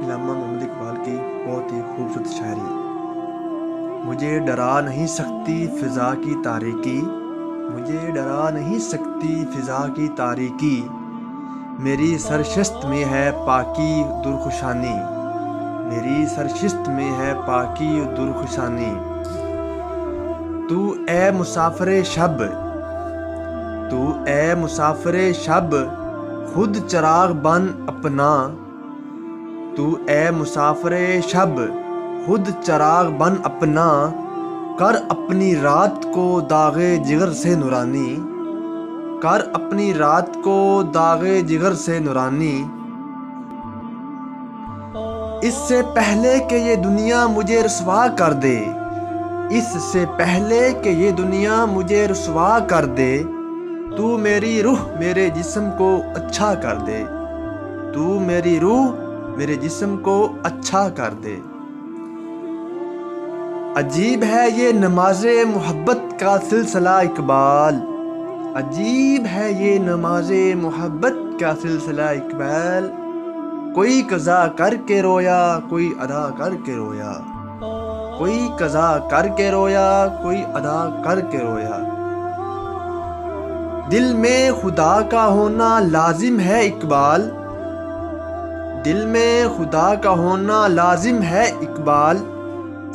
علامہ محمد اقبال کی بہت ہی خوبصورت شاعری۔ مجھے ڈرا نہیں سکتی فضا کی تاریکی، مجھے ڈرا نہیں سکتی فضا کی تاریکی، میری سرشست میں ہے پاکی درخشانی، میری سرشست میں ہے پاکی درخشانی۔ تو اے مسافر شب، تو اے مسافر شب، خود چراغ بن اپنا، تو اے مسافر شب، خود چراغ بن اپنا، کر اپنی رات کو داغ جگر سے نورانی، کر اپنی رات کو داغ جگر سے نورانی۔ اس سے پہلے کہ یہ دنیا مجھے رسوا کر دے، اس سے پہلے کہ یہ دنیا مجھے رسوا کر دے، تو میری روح میرے جسم کو اچھا کر دے، تو میری روح میرے جسم کو اچھا کر دے۔ عجیب ہے یہ نماز محبت کا سلسلہ اقبال، عجیب ہے یہ نماز محبت کا سلسلہ اقبال، کوئی قضا کر کے رویا کوئی ادا کر کے رویا، کوئی قضا کر کے رویا کوئی ادا کر کے رویا۔ دل میں خدا کا ہونا لازم ہے اقبال، دل میں خدا کا ہونا لازم ہے اقبال،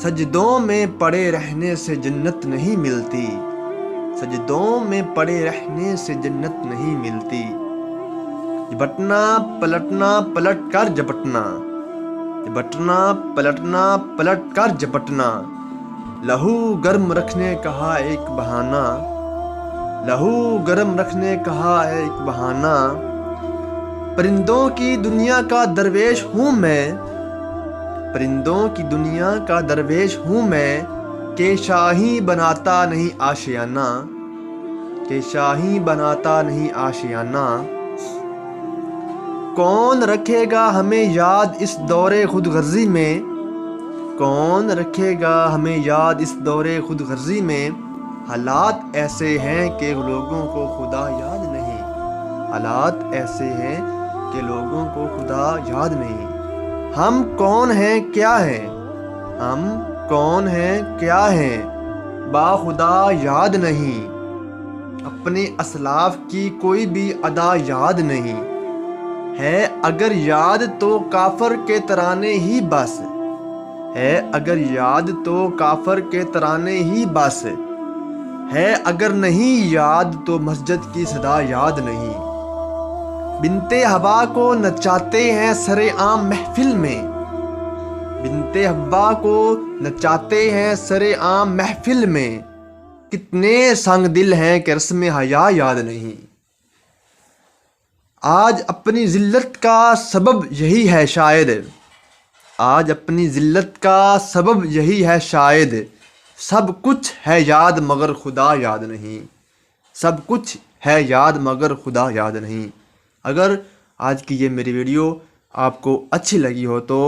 سجدوں میں پڑے رہنے سے جنت نہیں ملتی، سجدوں میں پڑے رہنے سے جنت نہیں ملتی۔ جھپٹنا پلٹنا پلٹ کر جھپٹنا، جھپٹنا پلٹنا پلٹ کر جھپٹنا، لہو گرم رکھنے کہا ایک بہانہ، لہو گرم رکھنے کہا ایک بہانہ۔ پرندوں کی دنیا کا درویش ہوں میں، پرندوں کی دنیا کا درویش ہوں میں، کہ شاہی بناتا نہیں آشیانہ، کہ شاہی بناتا نہیں آشیانہ۔ کون رکھے گا ہمیں یاد اس دور خود غرضی میں، کون رکھے گا ہمیں یاد اس دور خود غرضی میں، حالات ایسے ہیں کہ لوگوں کو خدا یاد نہیں، حالات ایسے ہیں کہ لوگوں کو خدا یاد نہیں۔ ہم کون ہیں کیا ہیں، ہم کون ہیں کیا ہیں، با خدا یاد نہیں، اپنے اسلاف کی کوئی بھی ادا یاد نہیں، ہے اگر یاد تو کافر کے ترانے ہی بس، ہے اگر یاد تو کافر کے ترانے ہی بس، ہے اگر نہیں یاد تو مسجد کی صدا یاد نہیں۔ بنتے حوا کو نچاتے ہیں سر عام محفل میں، بنتے حوا کو نچاتے ہیں سر عام محفل میں، کتنے سنگ دل ہیں کہ رسم حیا یاد نہیں۔ آج اپنی ذلت کا سبب یہی ہے شاید، آج اپنی ذلت کا سبب یہی ہے شاید، سب کچھ ہے یاد مگر خدا یاد نہیں، سب کچھ ہے یاد مگر خدا یاد نہیں۔ اگر آج کی یہ میری ویڈیو آپ کو اچھی لگی ہو تو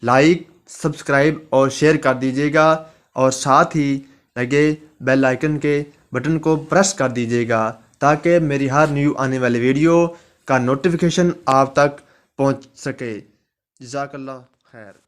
لائک، سبسکرائب اور شیئر کر دیجیے گا، اور ساتھ ہی لگے بیل آئیکن کے بٹن کو پریس کر دیجیے گا تاکہ میری ہر نیو آنے والی ویڈیو کا نوٹیفیکیشن آپ تک پہنچ سکے۔ جزاک اللہ خیر۔